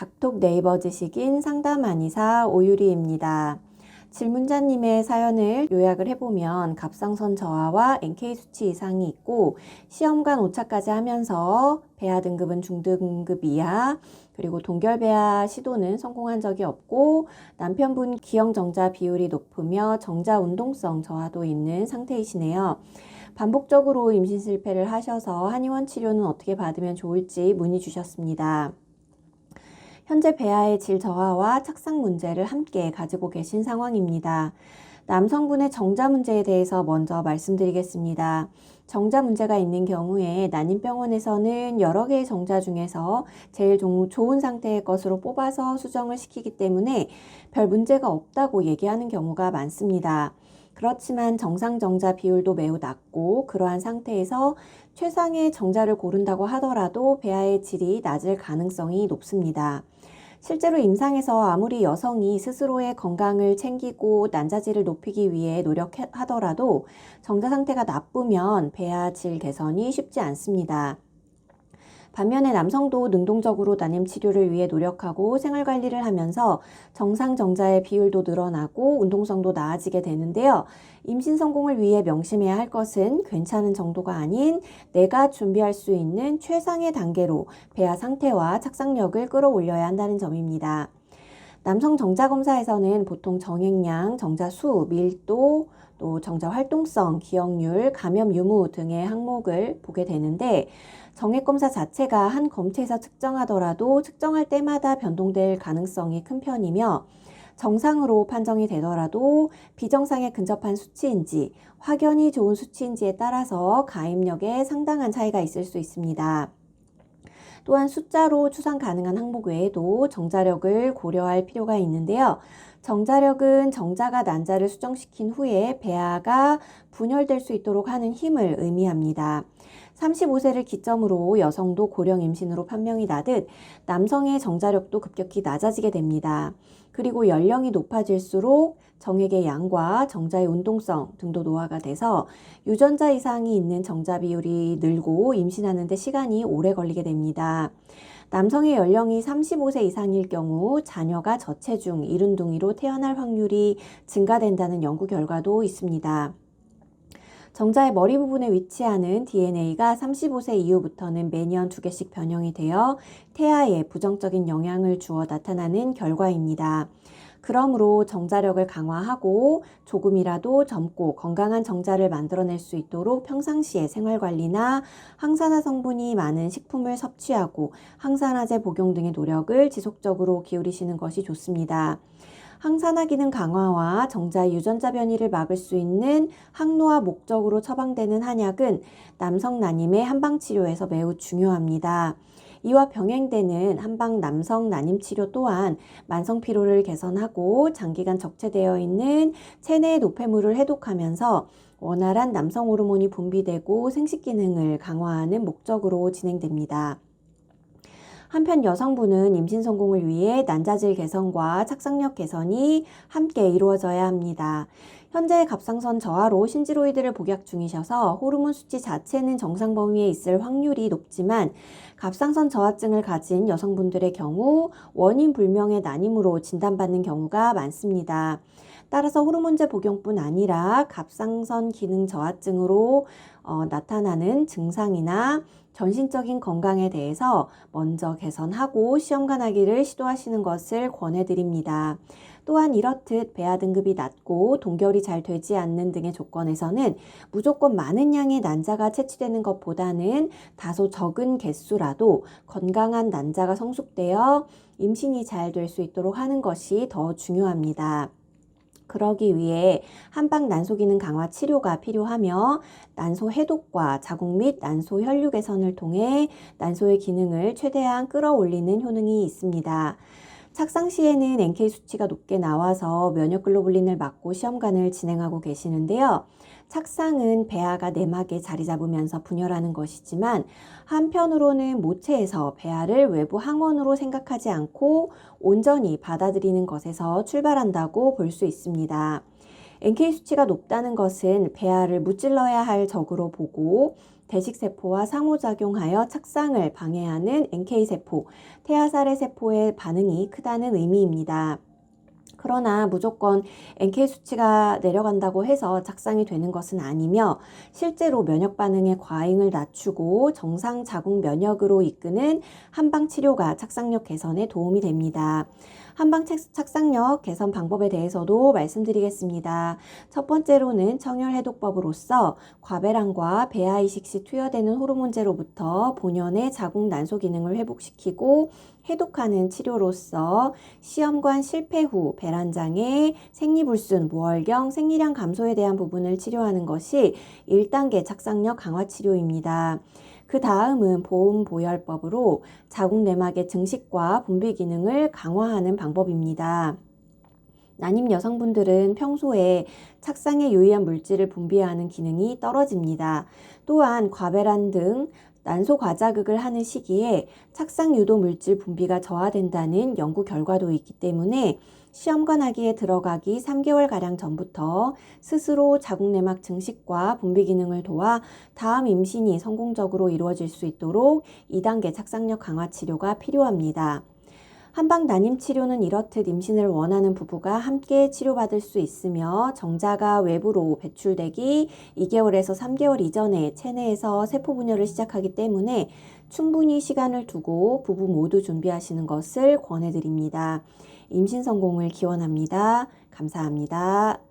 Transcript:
닥톡 네이버 지식인 상담한의사 오유리입니다. 질문자님의 사연을 요약을 해보면 갑상선 저하와 NK 수치 이상이 있고 시험관 오차까지 하면서 배아 등급은 중등급 이하, 그리고 동결 배아 시도는 성공한 적이 없고 남편분 기형 정자 비율이 높으며 정자 운동성 저하도 있는 상태이시네요. 반복적으로 임신 실패를 하셔서 한의원 치료는 어떻게 받으면 좋을지 문의 주셨습니다. 현재 배아의 질 저하와 착상 문제를 함께 가지고 계신 상황입니다. 남성분의 정자 문제에 대해서 먼저 말씀드리겠습니다. 정자 문제가 있는 경우에 난임병원에서는 여러 개의 정자 중에서 제일 좋은 상태의 것으로 뽑아서 수정을 시키기 때문에 별 문제가 없다고 얘기하는 경우가 많습니다. 그렇지만 정상 정자 비율도 매우 낮고 그러한 상태에서 최상의 정자를 고른다고 하더라도 배아의 질이 낮을 가능성이 높습니다. 실제로 임상에서 아무리 여성이 스스로의 건강을 챙기고 난자질을 높이기 위해 노력하더라도 정자 상태가 나쁘면 배아 질 개선이 쉽지 않습니다. 반면에 남성도 능동적으로 난임 치료를 위해 노력하고 생활관리를 하면서 정상 정자의 비율도 늘어나고 운동성도 나아지게 되는데요. 임신 성공을 위해 명심해야 할 것은 괜찮은 정도가 아닌 내가 준비할 수 있는 최상의 단계로 배아 상태와 착상력을 끌어올려야 한다는 점입니다. 남성 정자 검사에서는 보통 정액량, 정자 수, 밀도, 또 정자 활동성, 기억률, 감염 유무 등의 항목을 보게 되는데 정액 검사 자체가 한 검체에서 측정하더라도 측정할 때마다 변동될 가능성이 큰 편이며 정상으로 판정이 되더라도 비정상에 근접한 수치인지 확연히 좋은 수치인지에 따라서 가입력에 상당한 차이가 있을 수 있습니다. 또한 숫자로 추산 가능한 항목 외에도 정자력을 고려할 필요가 있는데요. 정자력은 정자가 난자를 수정시킨 후에 배아가 분열될 수 있도록 하는 힘을 의미합니다. 35세를 기점으로 여성도 고령 임신으로 판명이 나듯 남성의 정자력도 급격히 낮아지게 됩니다. 그리고 연령이 높아질수록 정액의 양과 정자의 운동성 등도 노화가 돼서 유전자 이상이 있는 정자 비율이 늘고 임신하는 데 시간이 오래 걸리게 됩니다. 남성의 연령이 35세 이상일 경우 자녀가 저체중, 이른둥이로 태어날 확률이 증가된다는 연구 결과도 있습니다. 정자의 머리 부분에 위치하는 DNA가 35세 이후부터는 매년 2개씩 변형이 되어 태아에 부정적인 영향을 주어 나타나는 결과입니다. 그러므로 정자력을 강화하고 조금이라도 젊고 건강한 정자를 만들어낼 수 있도록 평상시에 생활관리나 항산화 성분이 많은 식품을 섭취하고 항산화제 복용 등의 노력을 지속적으로 기울이시는 것이 좋습니다. 항산화 기능 강화와 정자의 유전자 변이를 막을 수 있는 항노화 목적으로 처방되는 한약은 남성 난임의 한방치료에서 매우 중요합니다. 이와 병행되는 한방 남성 난임 치료 또한 만성 피로를 개선하고 장기간 적체되어 있는 체내의 노폐물을 해독하면서 원활한 남성 호르몬이 분비되고 생식 기능을 강화하는 목적으로 진행됩니다. 한편 여성분은 임신 성공을 위해 난자질 개선과 착상력 개선이 함께 이루어져야 합니다. 현재 갑상선 저하로 신지로이드를 복약 중이셔서 호르몬 수치 자체는 정상 범위에 있을 확률이 높지만 갑상선 저하증을 가진 여성분들의 경우 원인 불명의 난임으로 진단받는 경우가 많습니다. 따라서 호르몬제 복용뿐 아니라 갑상선 기능 저하증으로 나타나는 증상이나 전신적인 건강에 대해서 먼저 개선하고 시험관하기를 시도하시는 것을 권해드립니다. 또한 이렇듯 배아 등급이 낮고 동결이 잘 되지 않는 등의 조건에서는 무조건 많은 양의 난자가 채취되는 것보다는 다소 적은 개수라도 건강한 난자가 성숙되어 임신이 잘 될 수 있도록 하는 것이 더 중요합니다. 그러기 위해 한방 난소 기능 강화 치료가 필요하며 난소 해독과 자궁 및 난소 혈류 개선을 통해 난소의 기능을 최대한 끌어올리는 효능이 있습니다. 착상 시에는 NK 수치가 높게 나와서 면역 글로불린을 막고 시험관을 진행하고 계시는데요. 착상은 배아가 내막에 자리 잡으면서 분열하는 것이지만 한편으로는 모체에서 배아를 외부 항원으로 생각하지 않고 온전히 받아들이는 것에서 출발한다고 볼 수 있습니다. NK 수치가 높다는 것은 배아를 무찔러야 할 적으로 보고 대식세포와 상호작용하여 착상을 방해하는 NK세포, 태아사례세포의 반응이 크다는 의미입니다. 그러나 무조건 NK 수치가 내려간다고 해서 착상이 되는 것은 아니며 실제로 면역 반응의 과잉을 낮추고 정상 자궁 면역으로 이끄는 한방 치료가 착상력 개선에 도움이 됩니다. 한방 착상력 개선 방법에 대해서도 말씀드리겠습니다. 첫 번째로는 청혈해독법으로서 과배란과 배아 이식 시 투여되는 호르몬제로부터 본연의 자궁 난소 기능을 회복시키고 해독하는 치료로서 시험관 실패 후 배란장의 생리불순, 무월경, 생리량 감소에 대한 부분을 치료하는 것이 1단계 착상력 강화 치료입니다. 그 다음은 보음보혈법으로 자궁 내막의 증식과 분비 기능을 강화하는 방법입니다. 난임 여성분들은 평소에 착상에 유의한 물질을 분비하는 기능이 떨어집니다. 또한 과배란 등 난소 과자극을 하는 시기에 착상 유도 물질 분비가 저하된다는 연구 결과도 있기 때문에 시험관 하기에 들어가기 3개월가량 전부터 스스로 자궁내막 증식과 분비 기능을 도와 다음 임신이 성공적으로 이루어질 수 있도록 2단계 착상력 강화 치료가 필요합니다. 한방 난임 치료는 이렇듯 임신을 원하는 부부가 함께 치료받을 수 있으며 정자가 외부로 배출되기 2개월에서 3개월 이전에 체내에서 세포 분열을 시작하기 때문에 충분히 시간을 두고 부부 모두 준비하시는 것을 권해드립니다. 임신 성공을 기원합니다. 감사합니다.